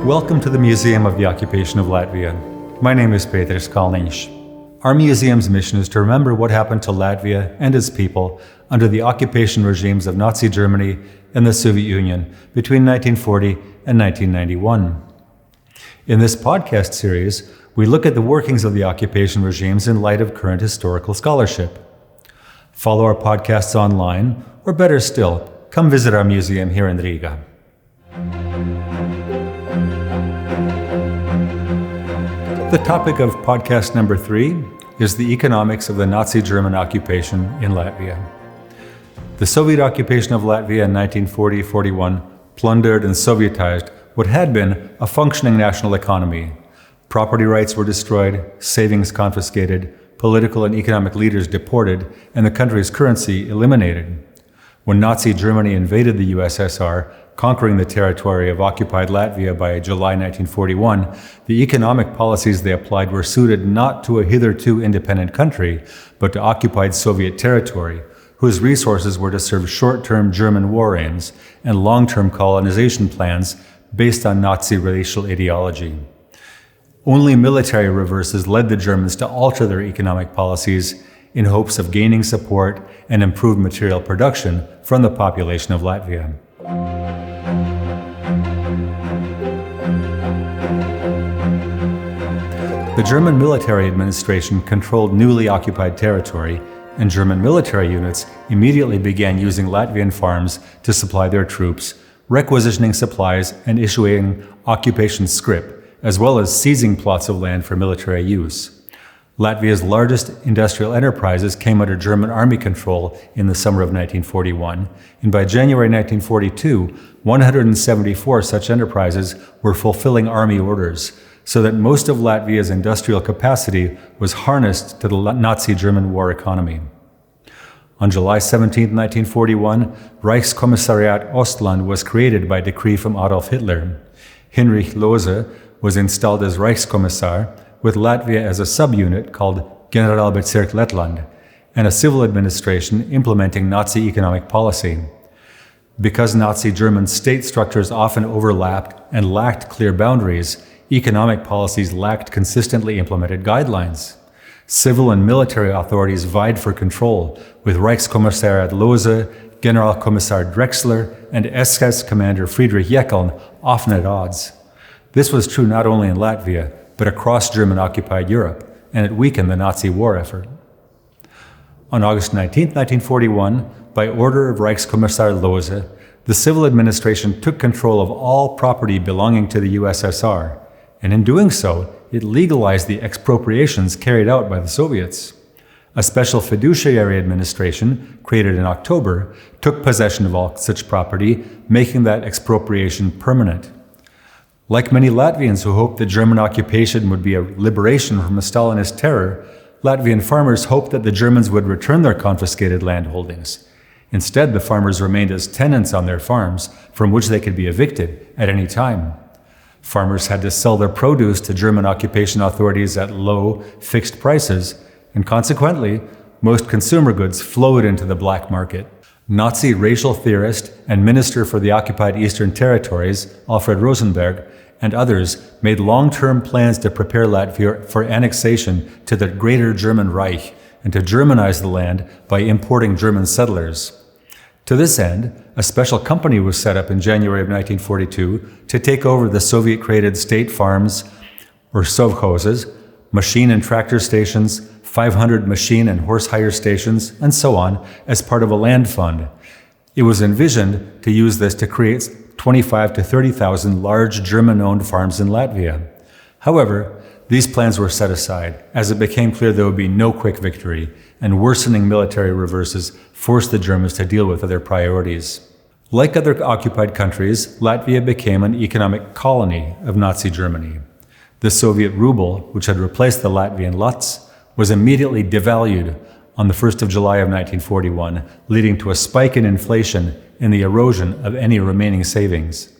Welcome to the Museum of the Occupation of Latvia. My name is Pēteris Kalniņš. Our museum's mission is to remember what happened to Latvia and its people under the occupation regimes of Nazi Germany and the Soviet Union between 1940 and 1991. In this podcast series, we look at the workings of the occupation regimes in light of current historical scholarship. Follow our podcasts online, or better still, come visit our museum here in Riga. The topic of podcast number 3 is the economics of the Nazi German occupation in Latvia. The Soviet occupation of Latvia in 1940-41 plundered and Sovietized what had been a functioning national economy. Property rights were destroyed, savings confiscated, political and economic leaders deported, and the country's currency eliminated. When Nazi Germany invaded the USSR, conquering the territory of occupied Latvia by July 1941, the economic policies they applied were suited not to a hitherto independent country, but to occupied Soviet territory, whose resources were to serve short-term German war aims and long-term colonization plans based on Nazi racial ideology. Only military reverses led the Germans to alter their economic policies in hopes of gaining support and improved material production from the population of Latvia. The German military administration controlled newly occupied territory, and German military units immediately began using Latvian farms to supply their troops, requisitioning supplies and issuing occupation scrip, as well as seizing plots of land for military use. Latvia's largest industrial enterprises came under German army control in the summer of 1941, and by January 1942, 174 such enterprises were fulfilling army orders, so that most of Latvia's industrial capacity was harnessed to the Nazi German war economy. On July 17, 1941, Reichskommissariat Ostland was created by decree from Adolf Hitler. Heinrich Lohse was installed as Reichskommissar, with Latvia as a subunit called Generalbezirk Lettland, and a civil administration implementing Nazi economic policy. Because Nazi German state structures often overlapped and lacked clear boundaries, economic policies lacked consistently implemented guidelines. Civil and military authorities vied for control, with Reichskommissariat Lohse, Generalkommissar Drexler, and SS Commander Friedrich Jeckeln often at odds. This was true not only in Latvia, but across German-occupied Europe, and it weakened the Nazi war effort. On August 19, 1941, by order of Reichskommissar Lohse, the civil administration took control of all property belonging to the USSR, and in doing so, it legalized the expropriations carried out by the Soviets. A special fiduciary administration, created in October, took possession of all such property, making that expropriation permanent. Like many Latvians who hoped that German occupation would be a liberation from a Stalinist terror, Latvian farmers hoped that the Germans would return their confiscated land holdings. Instead, the farmers remained as tenants on their farms, from which they could be evicted at any time. Farmers had to sell their produce to German occupation authorities at low, fixed prices, and consequently, most consumer goods flowed into the black market. Nazi racial theorist and minister for the occupied Eastern Territories, Alfred Rosenberg, and others made long-term plans to prepare Latvia for annexation to the Greater German Reich and to Germanize the land by importing German settlers. To this end, a special company was set up in January of 1942 to take over the Soviet-created state farms, or sovkhozes, machine and tractor stations, 500 machine and horse hire stations, and so on, as part of a land fund. It was envisioned to use this to create 25 to 30,000 large German-owned farms in Latvia. However, these plans were set aside, as it became clear there would be no quick victory, and worsening military reverses forced the Germans to deal with other priorities. Like other occupied countries, Latvia became an economic colony of Nazi Germany. The Soviet ruble, which had replaced the Latvian lats, was immediately devalued on the 1st of July of 1941, leading to a spike in inflation and the erosion of any remaining savings.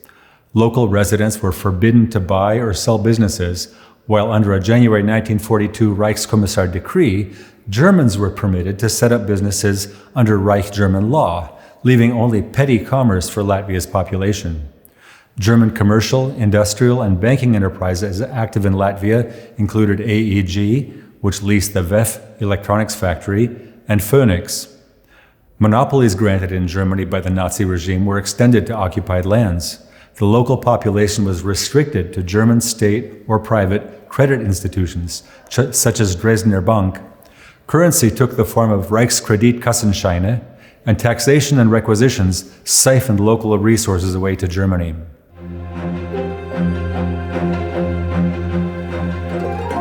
Local residents were forbidden to buy or sell businesses, while under a January 1942 Reichskommissar decree, Germans were permitted to set up businesses under Reich German law, leaving only petty commerce for Latvia's population. German commercial, industrial, and banking enterprises active in Latvia included AEG, which leased the VEF electronics factory, and Phoenix. Monopolies granted in Germany by the Nazi regime were extended to occupied lands. The local population was restricted to German state or private credit institutions, such as Dresdner Bank. Currency took the form of Reichskredit-Kassenscheine, and taxation and requisitions siphoned local resources away to Germany.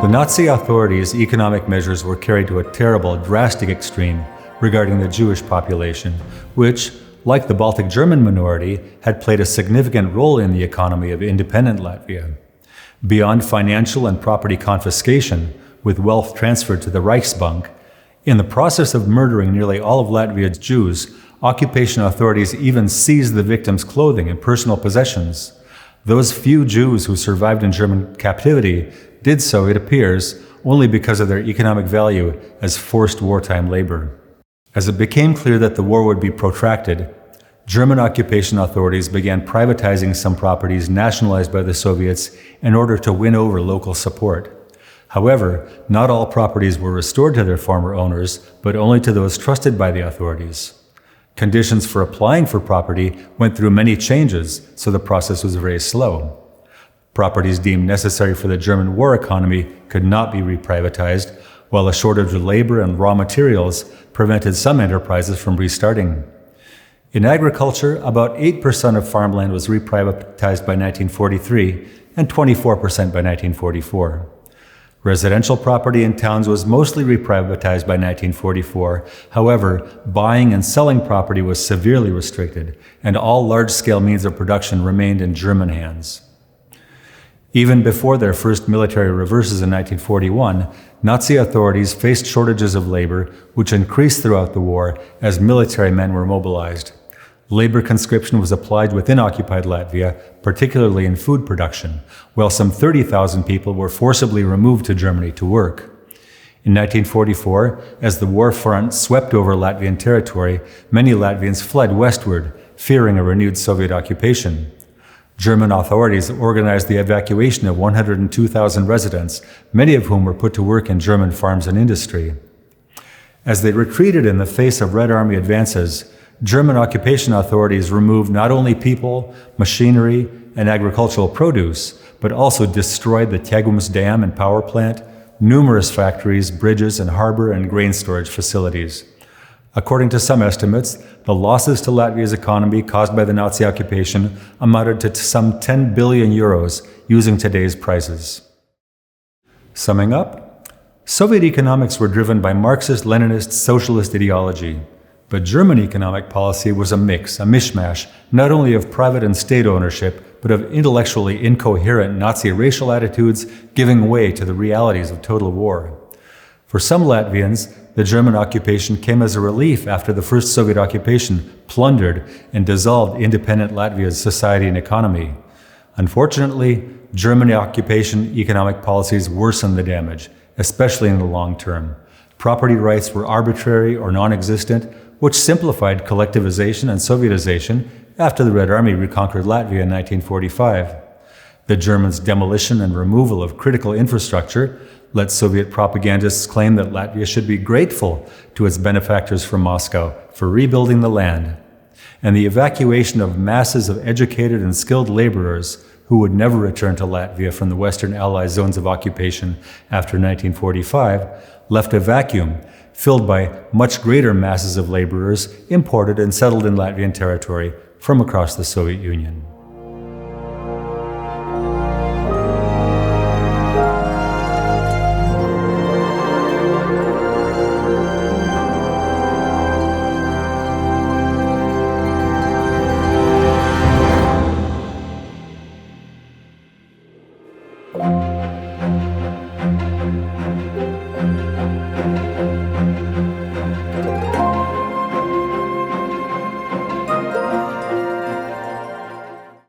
The Nazi authorities' economic measures were carried to a terrible, drastic extreme regarding the Jewish population, which, like the Baltic German minority, had played a significant role in the economy of independent Latvia. Beyond financial and property confiscation, with wealth transferred to the Reichsbank, in the process of murdering nearly all of Latvia's Jews, occupation authorities even seized the victims' clothing and personal possessions. Those few Jews who survived in German captivity did so, it appears, only because of their economic value as forced wartime labor. As it became clear that the war would be protracted, German occupation authorities began privatizing some properties nationalized by the Soviets in order to win over local support. However, not all properties were restored to their former owners, but only to those trusted by the authorities. Conditions for applying for property went through many changes, so the process was very slow. Properties deemed necessary for the German war economy could not be reprivatized, while a shortage of labor and raw materials prevented some enterprises from restarting. In agriculture, about 8% of farmland was reprivatized by 1943 and 24% by 1944. Residential property in towns was mostly reprivatized by 1944. However, buying and selling property was severely restricted, and all large-scale means of production remained in German hands. Even before their first military reverses in 1941, Nazi authorities faced shortages of labor, which increased throughout the war as military men were mobilized. Labor conscription was applied within occupied Latvia, particularly in food production, while some 30,000 people were forcibly removed to Germany to work. In 1944, as the war front swept over Latvian territory, many Latvians fled westward, fearing a renewed Soviet occupation. German authorities organized the evacuation of 102,000 residents, many of whom were put to work in German farms and industry. As they retreated in the face of Red Army advances, German occupation authorities removed not only people, machinery, and agricultural produce, but also destroyed the Tegums Dam and power plant, numerous factories, bridges, and harbor and grain storage facilities. According to some estimates, the losses to Latvia's economy caused by the Nazi occupation amounted to some 10 billion euros using today's prices. Summing up, Soviet economics were driven by Marxist-Leninist socialist ideology. But German economic policy was a mishmash, not only of private and state ownership, but of intellectually incoherent Nazi racial attitudes giving way to the realities of total war. For some Latvians, the German occupation came as a relief after the first Soviet occupation plundered and dissolved independent Latvia's society and economy. Unfortunately, German occupation economic policies worsened the damage, especially in the long term. Property rights were arbitrary or non-existent, which simplified collectivization and Sovietization after the Red Army reconquered Latvia in 1945. The Germans' demolition and removal of critical infrastructure let Soviet propagandists claim that Latvia should be grateful to its benefactors from Moscow for rebuilding the land. And the evacuation of masses of educated and skilled laborers who would never return to Latvia from the Western Allied zones of occupation after 1945 left a vacuum filled by much greater masses of laborers imported and settled in Latvian territory from across the Soviet Union.